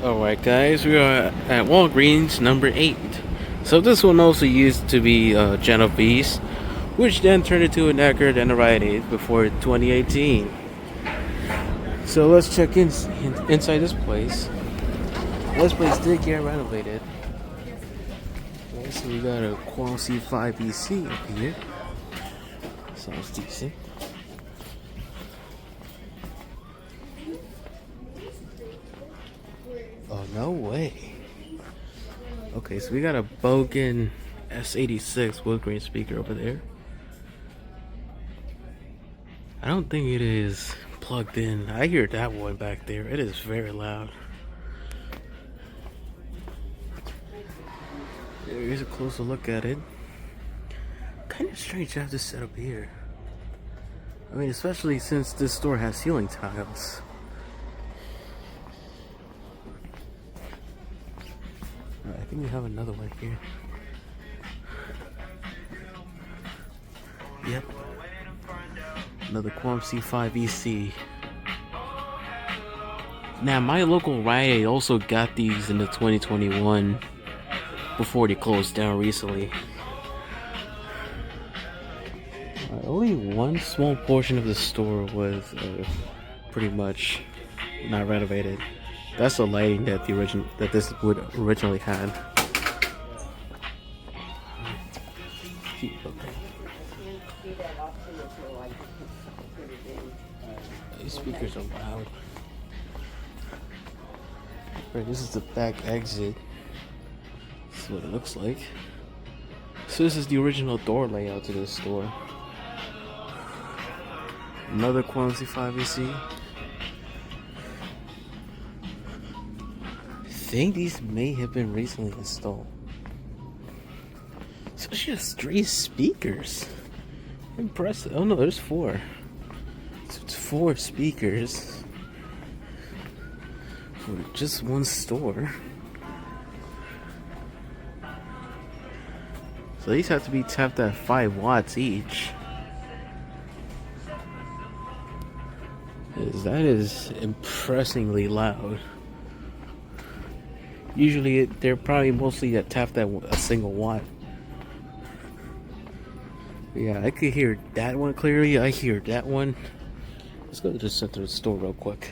Alright guys, we are at Walgreens number 8. So this one also used to be Genovese, which then turned into an Eckerd and a Rite Aid before 2018. So let's check inside this place. This place did get renovated. Okay, so we got a Qual C5 EC up here. Sounds decent. Oh, no way. Okay, so we got a Bogan S86 wood grain speaker over there. I don't think it is plugged in. I hear that one back there. It is very loud. Here's a closer look at it. Kind of strange to have this set up here. I mean, especially since this store has ceiling tiles. Alright, I think we have another one here. Yep. Another Qualm C5 EC. Now, my local Rite Aid also got these in the 2021 before they closed down recently. Only one small portion of the store was pretty much not renovated. That's the lighting that this would originally had. These speakers are loud. Right, this is the back exit. This is what it looks like. So this is the original door layout to this store. Another Quality 5 EC. I think these may have been recently installed. So it's just 3 speakers. Impressive. Oh no, there's 4. So it's 4 speakers for just one store. So these have to be tapped at 5 watts each. That is impressively loud. Usually they're probably mostly tapped at a single watt. Yeah, I could hear that one clearly. I hear that one. Let's go to the center of the store real quick.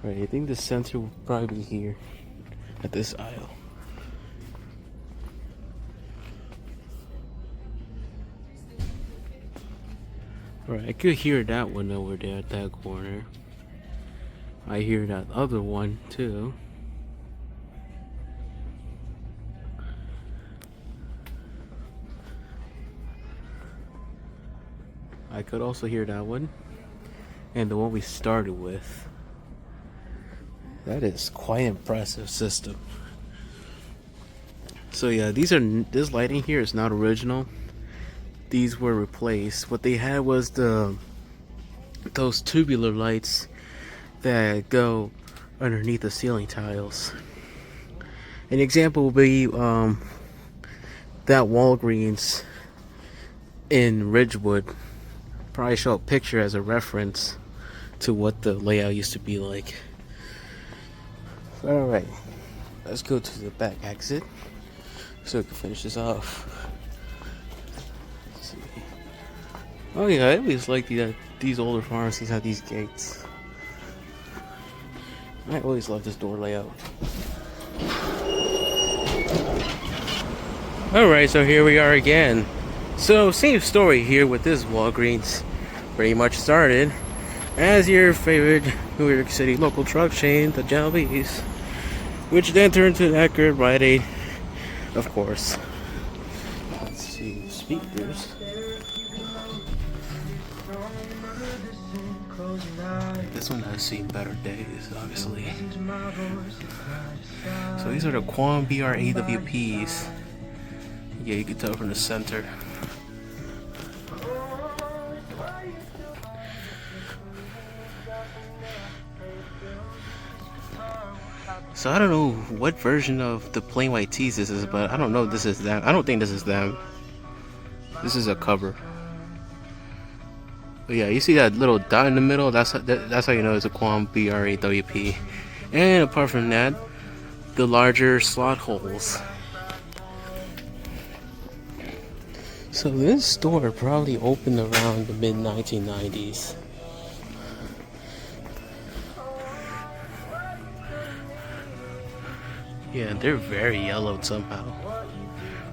Alright, I think the center will probably be here at this aisle. Alright, I could hear that one over there at that corner. I hear that other one too. I could also hear that one. And the one we started with. That is quite impressive system. So yeah, this lighting here is not original. These were replaced. What they had was those tubular lights that go underneath the ceiling tiles. An example would be that Walgreens in Ridgewood. Probably show a picture as a reference to what the layout used to be like. Alright, let's go to the back exit so we can finish this off. Let's see. Oh yeah, I always like these older pharmacies have these gates. I always love this door layout. Alright, so here we are again. So same story here with this Walgreens. Pretty much started as your favorite New York City local truck chain, the Genovese, which then turned to an Eckerd, Rite Aid, of course. Let's see, speakers. This one has seen better days, obviously. So these are the Qualm BR AWPs. Yeah, you can tell from the center. So I don't know what version of the plain white tees this is, but I don't know if this is them. I don't think this is them. This is a cover. But yeah, you see that little dot in the middle? That's how you know it's a Quam BRAWP. And apart from that, the larger slot holes. So this store probably opened around the mid 1990s. Yeah, they're very yellowed somehow.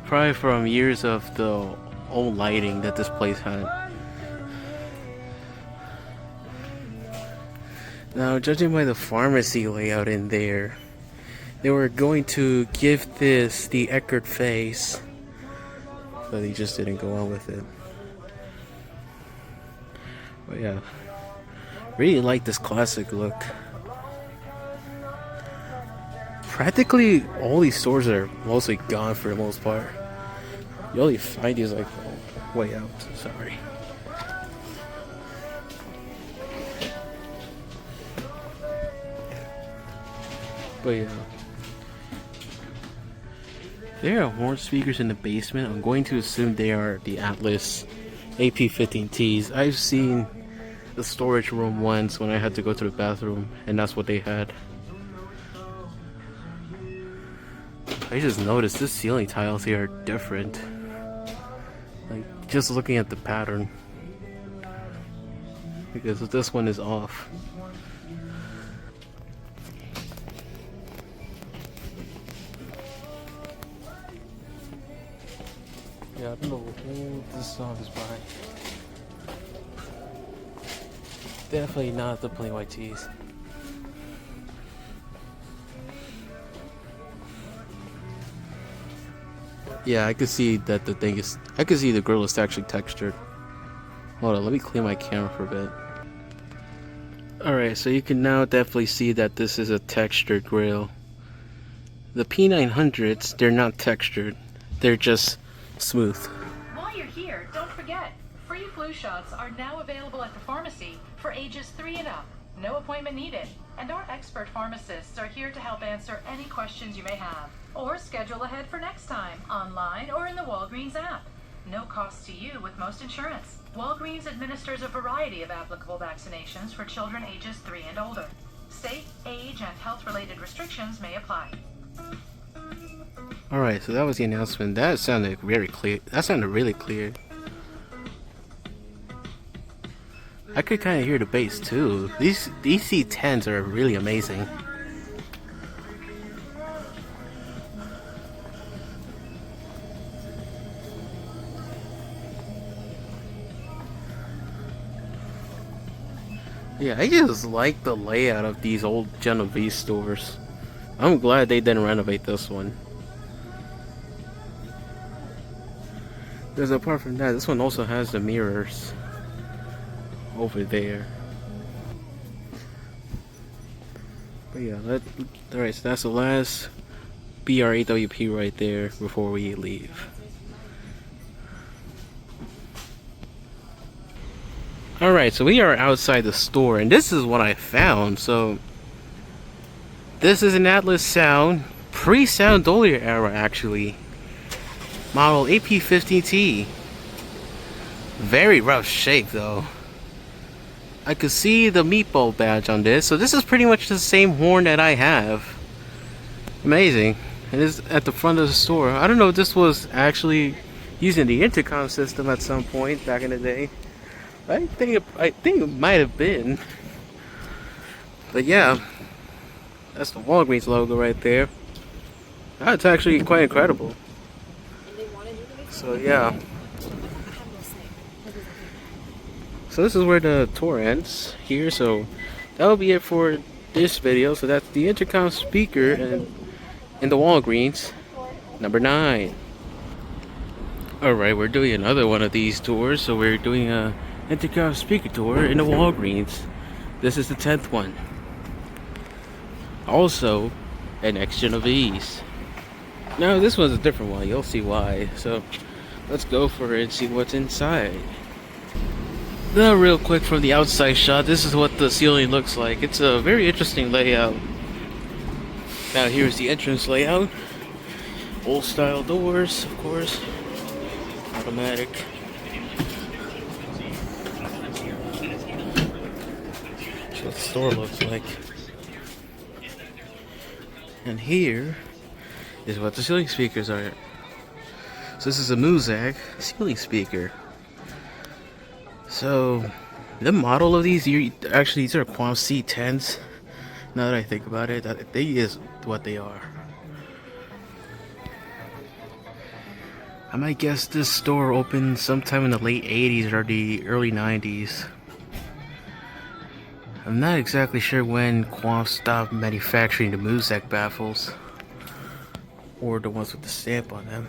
Probably from years of the old lighting that this place had. Now, judging by the pharmacy layout in there, they were going to give this the Eckerd face, but he just didn't go on with it. But yeah, really like this classic look. Practically all these stores are mostly gone for the most part. You only find these like way out. Sorry. But yeah, there are horn speakers in the basement. I'm going to assume they are the Atlas AP15Ts. I've seen the storage room once when I had to go to the bathroom, and that's what they had. I just noticed this ceiling tiles here are different. Like, just looking at the pattern, because this one is off. Yeah, I don't know who this song is by. Definitely not the Plain White Tees. Yeah, I could see that the thing is. I could see the grill is actually textured. Hold on, let me clean my camera for a bit. Alright, so you can now definitely see that this is a textured grill. The P900s, they're not textured. They're just smooth. While you're here, don't forget, free flu shots are now available at the pharmacy for ages 3 and up. No appointment needed. And our expert pharmacists are here to help answer any questions you may have. Or schedule ahead for next time, online or in the Walgreens app. No cost to you with most insurance. Walgreens administers a variety of applicable vaccinations for children ages 3 and older. State, age, and health-related restrictions may apply. Alright, so that was the announcement. That sounded very clear. That sounded really clear. I could kind of hear the bass too. These C10s are really amazing. Yeah, I just like the layout of these old Genovese stores. I'm glad they didn't renovate this one. Because apart from that, this one also has the mirrors over there. But yeah, alright, so that's the last BRAWP right there before we leave. Alright, so we are outside the store, and this is what I found. So this is an Atlas Sound, pre-Sound Dollier era actually. Model AP15T. Very rough shape though. I could see the meatball badge on this, so this is pretty much the same horn that I have. Amazing. It is at the front of the store. I don't know if this was actually using the Intercom system at some point back in the day. I think it might have been. But yeah, that's the Walgreens logo right there. That's actually quite incredible. So yeah. So this is where the tour ends here. So that'll be it for this video. So that's the Intercom speaker and in the Walgreens, number 9. Alright, we're doing another one of these tours. So we're doing a Intercom speaker tour in the Walgreens. This is the 10th one. Also, an X Genovese. Now this one's a different one. You'll see why. So let's go for it and see what's inside. Now real quick from the outside shot, this is what the ceiling looks like. It's a very interesting layout. Now here's the entrance layout. Old style doors, of course. Automatic. store looks like. And here is what the ceiling speakers are. So this is a Muzak ceiling speaker. So the model of these, actually these are Quam C10s. Now that I think about it, they is what they are. I might guess this store opened sometime in the late 80s or the early 90s. I'm not exactly sure when Quam stopped manufacturing the Muzak baffles, or the ones with the stamp on them.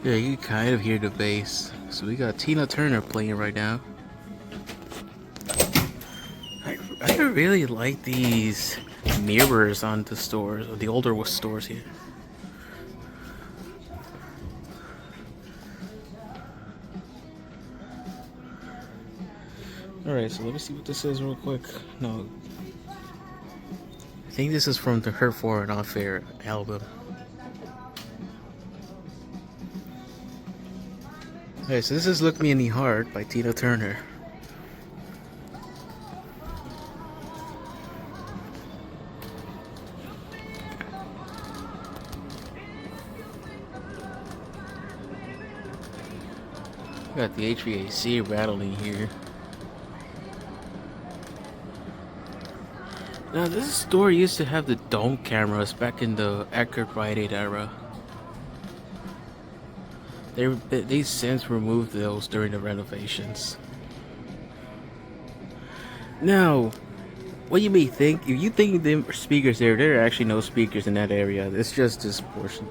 Yeah, you can kind of hear the bass. So we got Tina Turner playing right now. I really like these mirrors on the stores, or the older stores here. Alright, so let me see what this is real quick. No. I think this is from the Her For an Unfair album. Okay, so this is Look Me in the Heart by Tina Turner. Got the HVAC rattling here. Now this store used to have the dome cameras back in the Eckerd Rite Aid era. They since removed those during the renovations. Now, what you may think, if you think the speakers there are actually no speakers in that area. It's just this portion.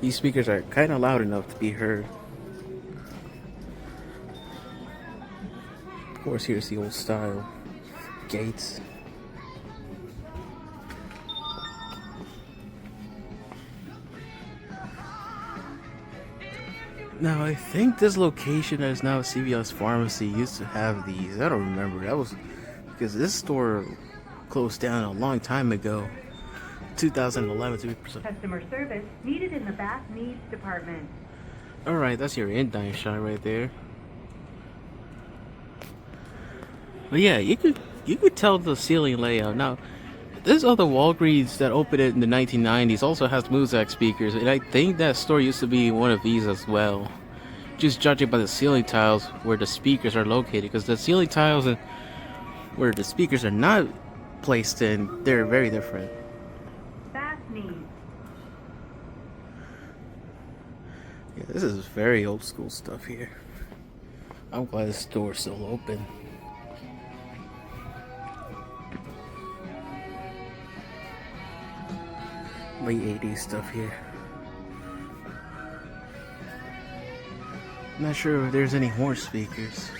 These speakers are kind of loud enough to be heard. Of course, here's the old style gates. Now, I think this location that is now CVS Pharmacy used to have these. I don't remember. That was because this store closed down a long time ago. 2011 to be precise. Customer service needed in the bath needs department. Alright, that's your in-dine shot right there. But yeah, you could tell the ceiling layout. Now, this other Walgreens that opened it in the 1990s also has Muzak speakers, and I think that store used to be one of these as well. Just judging by the ceiling tiles where the speakers are located, because the ceiling tiles and where the speakers are not placed in, they're very different. Bath needs. Yeah, this is very old school stuff here. I'm glad the store's still open. Late 80s stuff here. Not sure if there's any horse speakers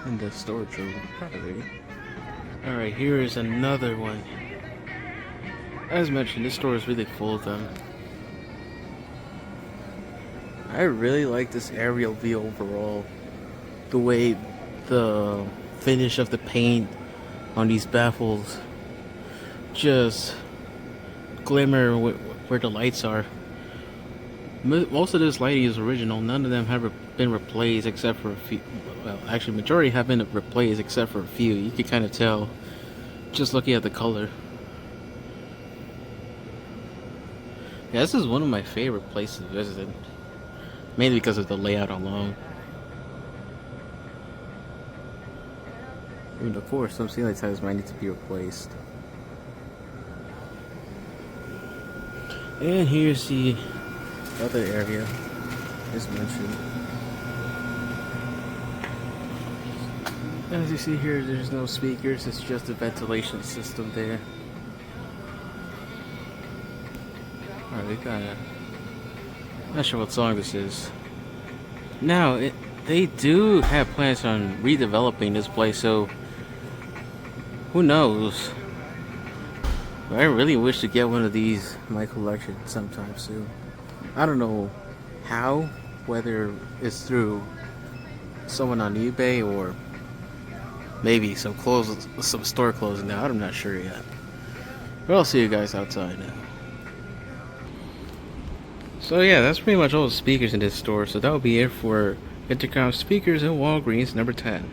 in the storage room. Probably. Alright, here is another one. As mentioned, this store is really full of them. I really like this aerial view overall. The way the finish of the paint on these baffles just glimmer where the lights are. Most of this lighting is original. None of them have been replaced except for a few. Well, actually, majority have been replaced except for a few. You can kind of tell just looking at the color. Yeah, this is one of my favorite places to visit, mainly because of the layout alone. I mean, of course, some ceiling tiles might need to be replaced. And here's the other area, as mentioned. As you see here, there's no speakers, it's just a ventilation system there. Alright, we got a... Not sure what song this is. Now, they do have plans on redeveloping this place, so who knows? I really wish to get one of these in my collection sometime soon. I don't know how, whether it's through someone on eBay or maybe some store closing down. I'm not sure yet. But I'll see you guys outside now. So yeah, that's pretty much all the speakers in this store. So that will be it for Intercom speakers in Walgreens number 10.